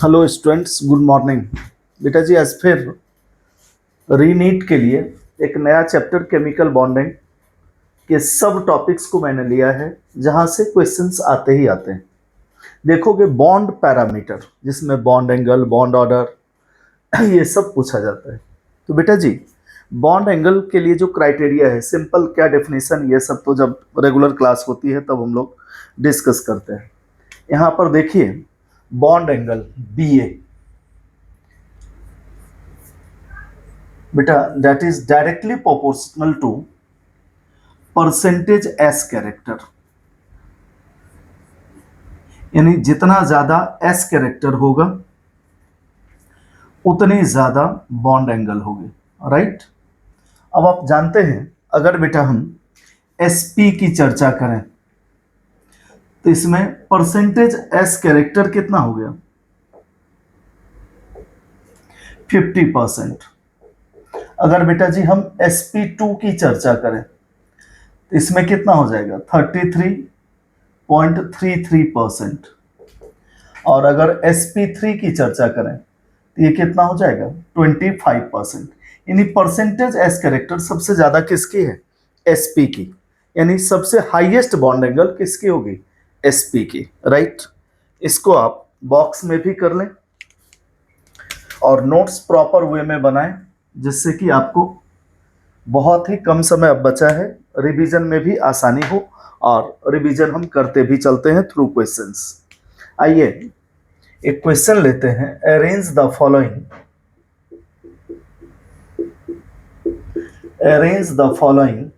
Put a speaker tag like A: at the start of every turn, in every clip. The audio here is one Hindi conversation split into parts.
A: Hello students, good morning. बेटा जी, आज फिर रीनीट के लिए एक नया चैप्टर केमिकल बॉन्डिंग के सब टॉपिक्स को मैंने लिया है, जहां से क्वेश्चंस आते ही आते हैं। देखोगे बॉन्ड पैरामीटर, जिसमें बॉन्ड एंगल, बॉन्ड ऑर्डर ये सब पूछा जाता है। तो बेटा जी, बॉन्ड एंगल के लिए जो क्राइटेरिया है, सिंपल क्या डेफिनेशन, ये सब तो जब रेगुलर क्लास होती है तब हम लोग डिस्कस करते हैं। यहाँ पर देखिए, बॉन्ड एंगल बी ए, बेटा that is directly proportional to percentage S character, यानी जितना ज्यादा एस कैरेक्टर होगा उतनी ज्यादा बॉन्ड एंगल होगी। राइट। अब आप जानते हैं, अगर बेटा हम एसपी की चर्चा करें तो इसमें परसेंटेज एस कैरेक्टर कितना हो गया? 50%। अगर बेटा जी हम sp2 की चर्चा करें तो इसमें कितना हो जाएगा? 33.33%। और अगर sp3 की चर्चा करें तो ये कितना हो जाएगा? 25%। यानी परसेंटेज एस कैरेक्टर सबसे ज्यादा किसकी है? sp की। यानी सबसे हाईएस्ट बॉन्ड एंगल किसकी होगी? sp की। राइट। इसको आप बॉक्स में भी कर लें और नोट्स प्रॉपर वे में बनाएं, जिससे कि आपको बहुत ही कम समय अब बचा है, रिवीजन में भी आसानी हो, और रिवीजन हम करते भी चलते हैं थ्रू क्वेश्चंस। आइए एक क्वेश्चन लेते हैं। Arrange the following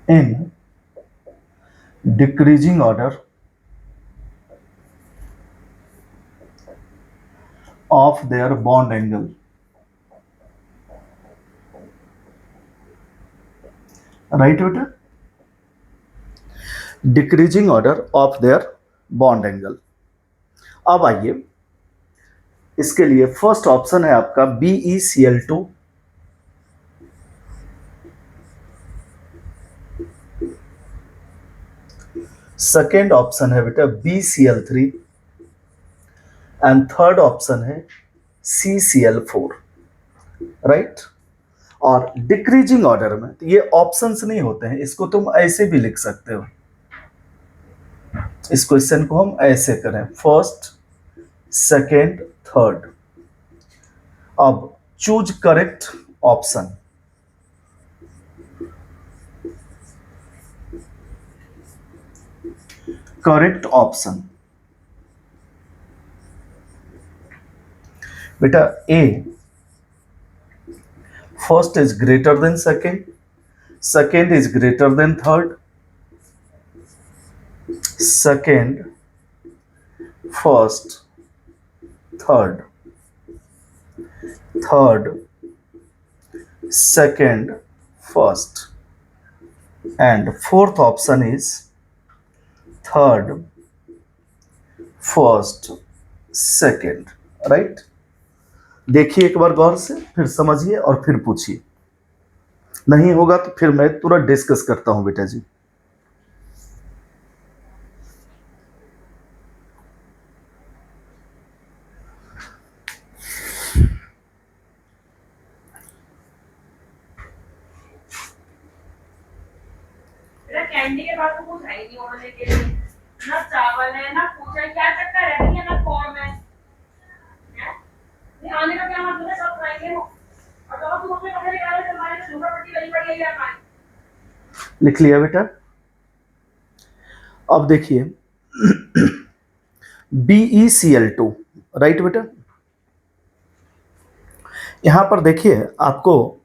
A: in decreasing order of their bond angle. Right बेटा, decreasing order of their bond angle. अब आइए, इसके लिए फर्स्ट ऑप्शन है आपका BeCl2, सेकेंड ऑप्शन है बेटा BeCl3 एंड थर्ड ऑप्शन है CCl4। राइट। और डिक्रीजिंग ऑर्डर में तो ये ऑप्शंस नहीं होते हैं, इसको तुम ऐसे भी लिख सकते हो। इस क्वेश्चन को हम ऐसे करें, फर्स्ट, सेकेंड, थर्ड। अब choose correct option. Correct option बेटा A, first is greater than second, second is greater than third, second, first, third, third, second, first, and fourth option is third, first, second. Right. देखिए एक बार गौर से, फिर समझिए और फिर पूछिए। नहीं होगा तो फिर मैं तुरंत डिस्कस करता हूं बेटा जी।
B: कैंडी के बाद तो कुछ है ही नहीं होने के लिए, ना चावल है ना कुछ है, क्या चक्कर है, नहीं है ना फॉर्म है, नहीं आने का क्या मतलब है, सब खाएंगे हो। और तो तुम अपने कपड़े निकाले तो हमारे तो झूठा पट्टी लगी पड़ी है यार पानी।
A: लिख लिया बेटा। अब देखिए BeCl2। राइट बेटा, यहां पर देखिए आपको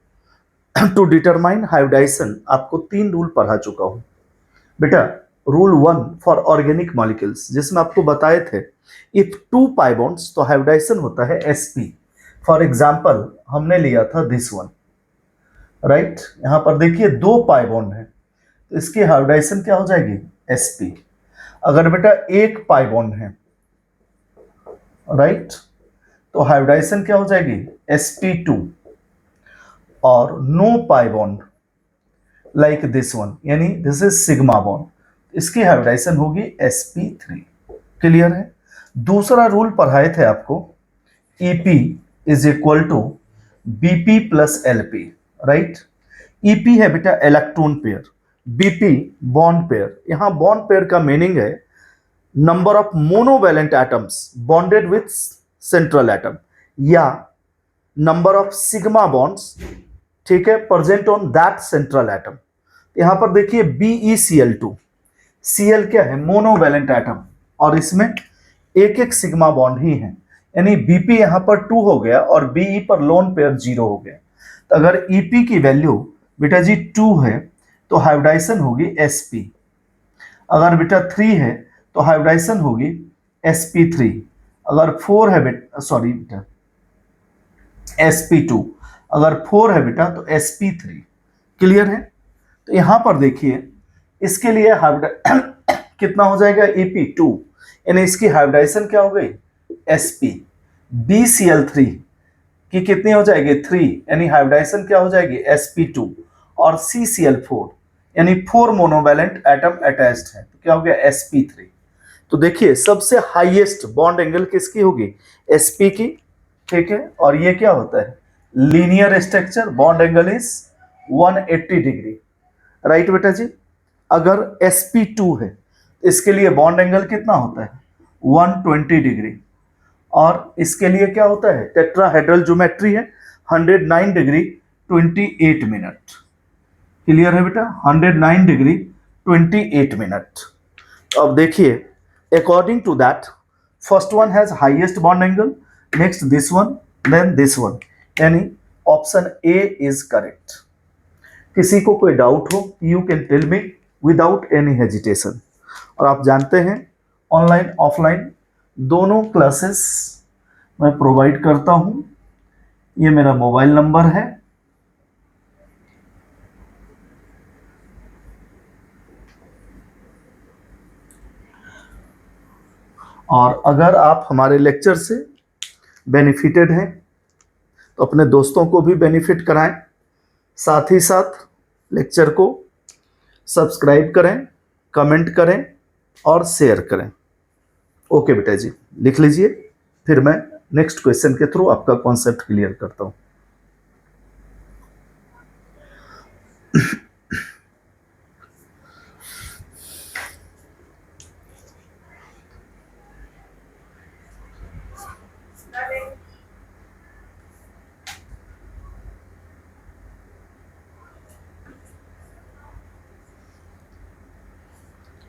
A: टू डिटरमाइन हाइब्रिडाइजेशन आपको 3 रूल पढ़ा चुका हूं बेटा। रूल 1 फॉर ऑर्गेनिक मॉलिक्यूल्स, जिसमें आपको बताए थे इफ 2 पाई बॉन्ड्स तो हाइब्रिडाइजेशन होता है sp। फॉर एग्जांपल हमने लिया था दिस वन। राइट। यहां पर देखिए 2 पाई बॉन्ड है तो इसकी हाइब्रिडाइजेशन क्या हो जाएगी? sp। अगर बेटा 1 पाई बॉन्ड है, राइट, तो हाइब्रिडाइजेशन क्या हो जाएगी? sp2। और no pi bond like this one, यानी दिस इज सिग्मा बॉन्ड, इसकी हाइब्रिडाइजेशन होगी sp3। क्लियर है? दूसरा रूल पढ़ाए थे आपको, ep is equal to bp plus lp, right? ep है बेटा electron pair, bp bond pair. यहां बॉन्ड पेयर का मीनिंग है number of monovalent atoms bonded with central atom, या नंबर ऑफ सिग्मा बॉन्ड्स, ठीक है, present on that central atom. यहां पर देखिए BeCl2, Cl क्या है? मोनोवैलेंट एटम, और इसमें एक एक सिग्मा बॉन्ड ही है, यानी Bp यहां पर 2 हो गया और Be पर लोन पेयर 0 हो गया। तो अगर Ep की वैल्यू बेटा जी 2 है तो हाइब्रिडाइजेशन होगी sp, अगर बेटा 3 है तो हाइब्रिडाइजेशन होगी sp3, अगर 4 है बेटा, सॉरी बेटा sp2, अगर 4 है बेटा तो sp3। क्लियर है? तो यहां पर देखिए इसके लिए कितना हो जाएगा? ep2, यानी इसकी हाइब्रिडाइजेशन क्या हो गई? sp। BCl3 की कितनी हो जाएगी? 3, यानी हाइब्रिडाइजेशन क्या हो जाएगी? sp2। और CCl4 यानी 4 मोनोवैलेंट एटम अटैच्ड है, तो क्या हो गया? sp3। तो देखिए सबसे हाईएस्ट बॉन्ड एंगल किसकी होगी? sp की, ठीक है। और ये क्या होता है? Linear structure, bond angle is 180 degree, right बेटा जी। अगर sp2 है इसके लिए बॉन्ड एंगल कितना होता है? 120 डिग्री। और इसके लिए क्या होता है? टेट्राहेड्रल ज्योमेट्री है, 109 डिग्री 28 मिनट। क्लियर है बेटा? 109 डिग्री 28 मिनट। अब देखिए according to that first one has highest bond angle, next this one, then this one, यानी ऑप्शन ए इज करेक्ट। किसी को कोई डाउट हो you can tell me without any hesitation. और आप जानते हैं ऑनलाइन ऑफलाइन दोनों क्लासेस मैं प्रोवाइड करता हूं। ये मेरा मोबाइल नंबर है, और अगर आप हमारे लेक्चर से बेनिफिटेड हैं तो अपने दोस्तों को भी बेनिफिट कराएं, साथ ही साथ लेक्चर को सब्सक्राइब करें, कमेंट करें और शेयर करें। ओके बेटा जी, लिख लीजिए, फिर मैं नेक्स्ट क्वेश्चन के थ्रू आपका कॉन्सेप्ट क्लियर करता हूं।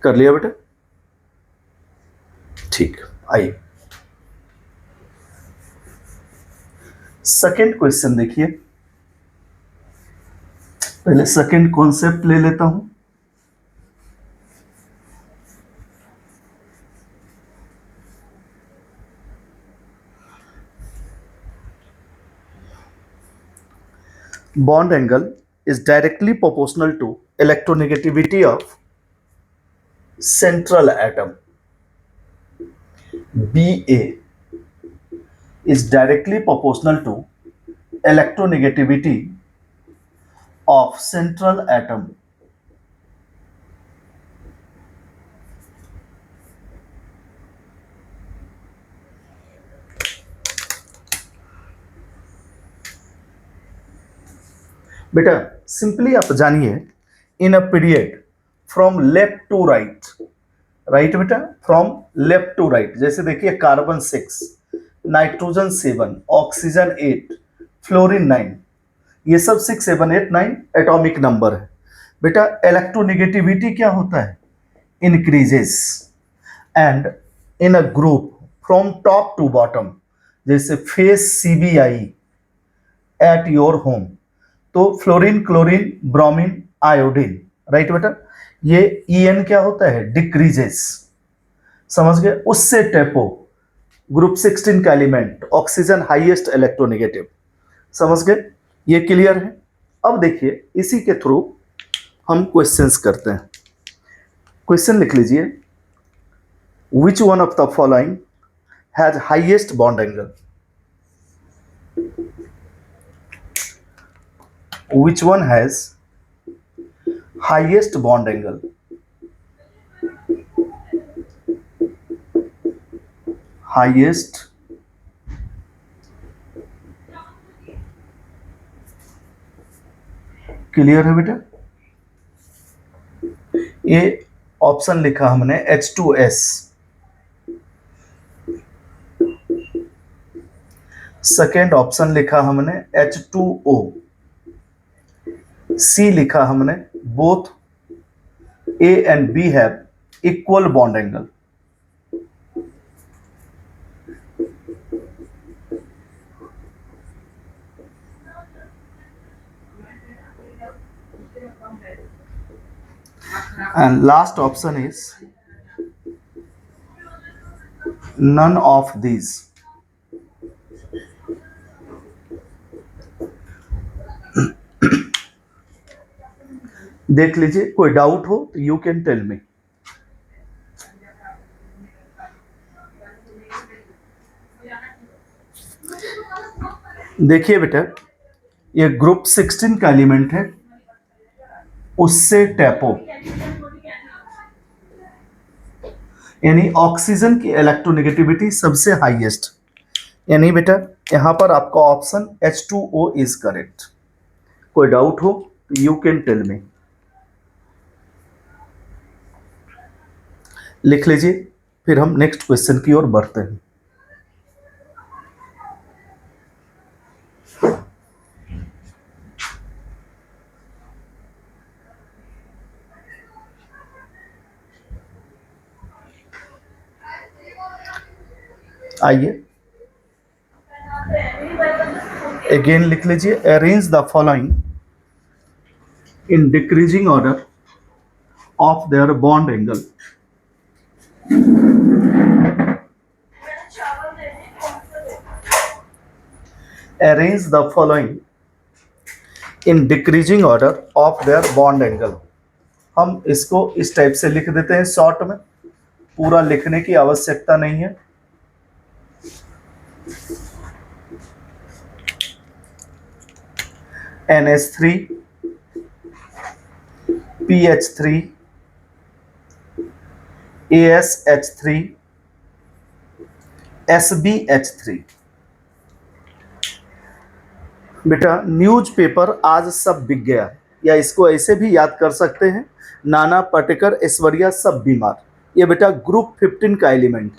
A: कर लिया बेटा? ठीक, आइए सेकेंड क्वेश्चन देखिए। पहले सेकेंड कॉन्सेप्ट ले लेता हूं। Bond angle is directly proportional to electronegativity of central atom. Ba is directly proportional to electronegativity of central atom. बेटा सिंपली आप जानिए, in a period from left to right, right बेटा, फ्रॉम लेफ्ट टू राइट, जैसे देखिए कार्बन 6, नाइट्रोजन 7, ऑक्सीजन 8, फ्लोरीन 9, ये सब 6, 7, 8, 9 एटॉमिक नंबर है। बेटा इलेक्ट्रोनेगेटिविटी क्या होता है? Increases. And in a group from top to bottom, जैसे face CBI at your home, तो fluorine, chlorine, bromine, iodine, right बेटा, ये En क्या होता है? डिक्रीजेस। समझ गए? उससे टेपो ग्रुप 16 का एलिमेंट, ऑक्सीजन हाईएस्ट इलेक्ट्रोनेगेटिव। समझ गए? ये क्लियर है? अब देखिए इसी के थ्रू हम क्वेश्चंस करते हैं। क्वेश्चन लिख लीजिए, which one of the following has highest bond angle? which one has highest bond angle? Highest clear है बेटा? ये ऑप्शन लिखा हमने H2S, सेकेंड ऑप्शन लिखा हमने H2O, सी लिखा हमने both A and B have equal bond angle. And last option is none of these. देख लीजिए, कोई डाउट हो तो यू कैन टेल मी। देखिए बेटा, ये ग्रुप 16 का एलिमेंट है, उससे टैपो यानी ऑक्सीजन की इलेक्ट्रोनेगेटिविटी सबसे हाईएस्ट, यानी बेटा यहां पर आपका ऑप्शन H2O इज करेक्ट। कोई डाउट हो तो यू कैन टेल मी। लिख लीजिए, फिर हम नेक्स्ट क्वेश्चन की ओर बढ़ते हैं। आइए अगेन लिख लीजिए, arrange the following in decreasing order of their bond angle. Arrange the following in decreasing order of their bond angle। हम इसको इस टाइप से लिख देते हैं शॉर्ट में, पूरा लिखने की आवश्यकता नहीं है। NH3, PH3, ASH3, SBH3। बेटा न्यूज़पेपर आज सब बिक गया, या इसको ऐसे भी याद कर सकते हैं, नाना पाटेकर ऐश्वर्या सब बीमार। ये बेटा ग्रुप 15 का एलिमेंट,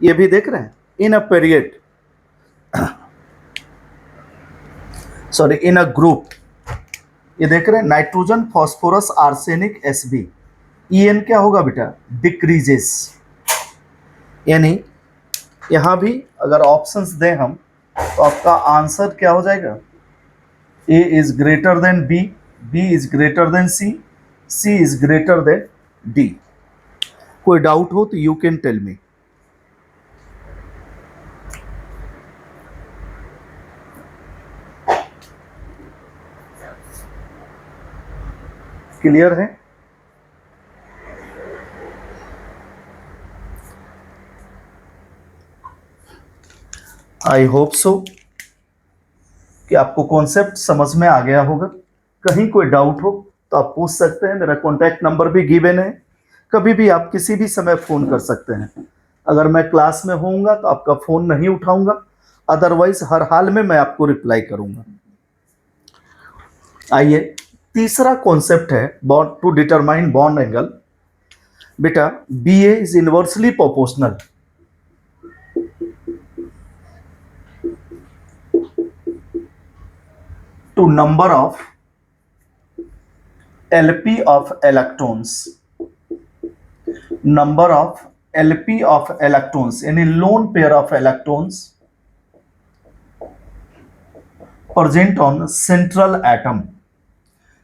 A: ये भी देख रहे हैं, in a period sorry in a group, ये देख रहे हैं nitrogen phosphorus arsenic Sb, En क्या होगा बेटा? डिक्रीजेस। यानी यहां भी अगर ऑप्शंस दें हम तो आपका आंसर क्या हो जाएगा? A is greater than B, B is greater than C, C is greater than D। कोई डाउट हो तो you can tell me. Clear है? आई होप सो कि आपको कॉन्सेप्ट समझ में आ गया होगा। कहीं कोई डाउट हो तो आप पूछ सकते हैं, मेरा कॉन्टैक्ट नंबर भी गिवन है, कभी भी आप किसी भी समय फ़ोन कर सकते हैं। अगर मैं क्लास में होऊंगा तो आपका फ़ोन नहीं उठाऊंगा, अदरवाइज हर हाल में मैं आपको रिप्लाई करूंगा। आइए, तीसरा कॉन्सेप्ट है bond to determine bond angle. बेटा BA is inversely proportional to number of LP of electrons, number of LP of electrons यानी lone pair of electrons present on central atom,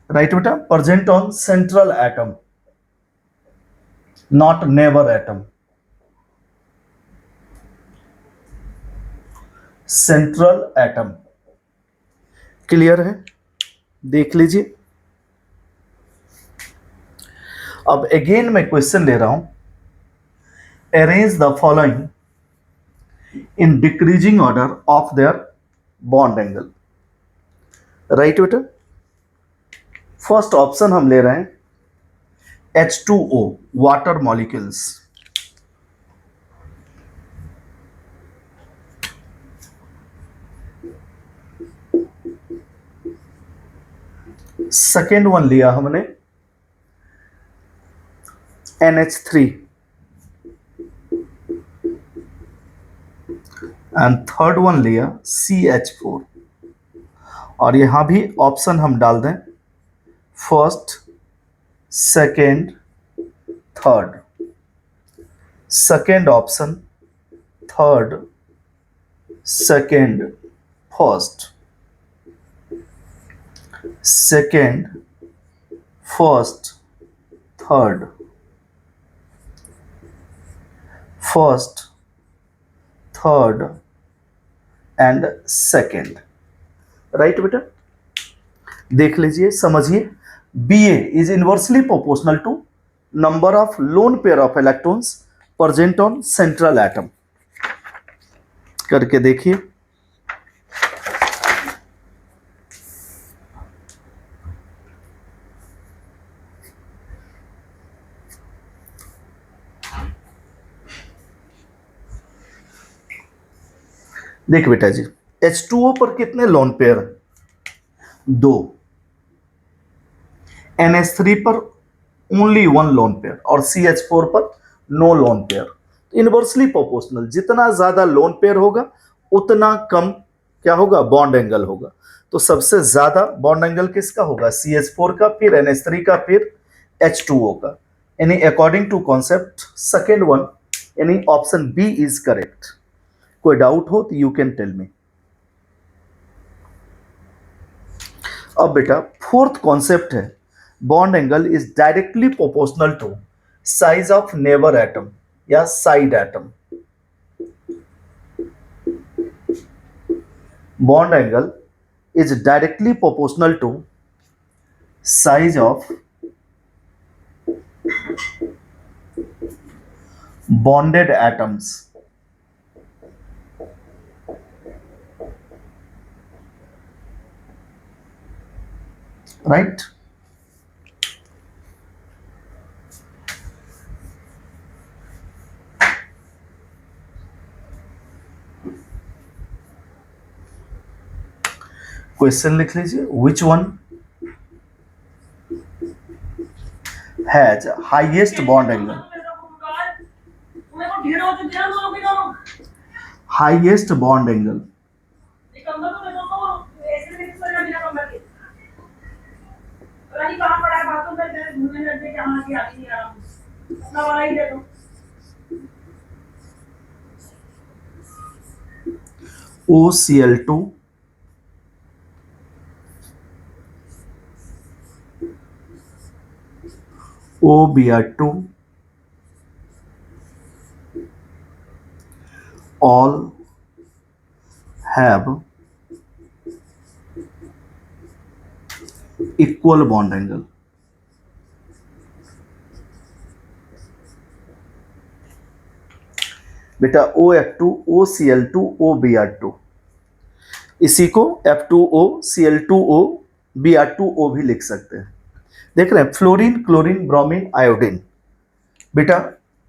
A: right बेटा? present on central atom, not neighbor atom, central atom। Clear है? देख लीजिए। अब अगेन मैं क्वेश्चन ले रहा हूं, arrange the following in decreasing order of their bond angle. Right बेटा? फर्स्ट ऑप्शन हम ले रहे हैं H2O, water molecules. Second one लिया हमने NH3 एंड थर्ड वन लिया CH4। और यहां भी ऑप्शन हम डाल दें first, second, third. Second option, third, second, first, second, first, third, first, third and second. Right बेटा, देख लीजिए, समझिए। BA is inversely proportional to number of lone pair of electrons present on central atom. करके देखिए। देख बेटा जी, H2O पर कितने लोन पेयर हैं? 2। NH3 पर ओनली 1 लोन पेयर और CH4 पर no lone pair. Inversely proportional, जितना ज्यादा लोन पेयर होगा उतना कम क्या होगा? बॉन्ड एंगल होगा। तो सबसे ज्यादा बॉन्ड एंगल किसका होगा? CH4 का, फिर NH3 का, फिर H2O का। यानी according to concept second one यानी ऑप्शन बी इज करेक्ट। कोई डाउट हो तो यू कैन टेल मी। अब बेटा फोर्थ कॉन्सेप्ट है, bond angle is directly proportional to size of neighbour atom या side atom. Bond angle is directly proportional to size of bonded atoms। Right? Question लिख लीजिए, which one has highest bond angle? Highest bond angle OCl2 OBr2 all have equal bond angle। बेटा OF2 OCl2 OBr2, इसी को F2O Cl2O Br2O भी लिख सकते हैं। देख रहे हैं, फ्लोरीन, क्लोरीन, ब्रोमीन, आयोडीन। बेटा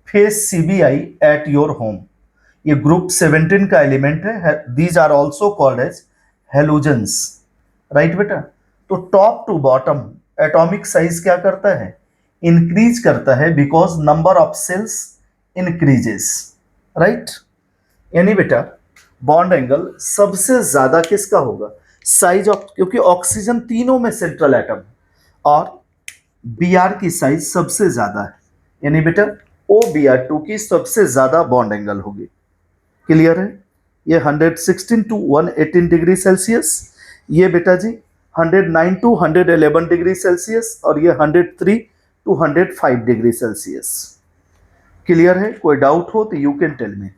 A: face CBI at your home, ये ग्रुप 17 का एलिमेंट है। These are also called as halogens. Right बेटा, तो top to bottom atomic size क्या करता है? इंक्रीज करता है, because number of shells increases. Right, यानी बेटा बॉन्ड एंगल सबसे ज्यादा किसका होगा? साइज ऑफ, क्योंकि ऑक्सीजन तीनों में सेंट्रल एटम और Br की साइज सबसे ज्यादा है, यानी बेटा OBr2 की सबसे ज्यादा बॉन्ड एंगल होगी। क्लियर है? ये 116 to 118 डिग्री सेल्सियस, ये बेटा जी 109 to 111 डिग्री सेल्सियस, और ये 103 to 105 डिग्री सेल्सियस। क्लियर है? कोई डाउट हो तो यू कैन टेल मी।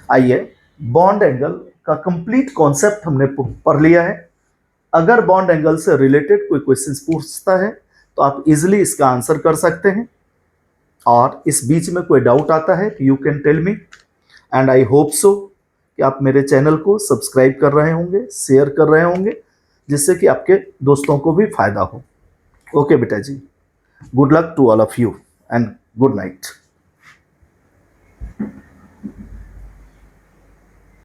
A: आइए, बॉन्ड एंगल का कंप्लीट कॉन्सेप्ट हमने पढ़ लिया है। अगर बॉन्ड एंगल से रिलेटेड कोई क्वेश्चन पूछता है तो आप इजिली इसका आंसर कर सकते हैं, और इस बीच में कोई डाउट आता है तो you can tell me. And I hope so कि आप मेरे चैनल को सब्सक्राइब कर रहे होंगे, शेयर कर रहे होंगे, जिससे कि आपके दोस्तों को भी फायदा हो। ओके बेटा जी, good luck to all of you and good night.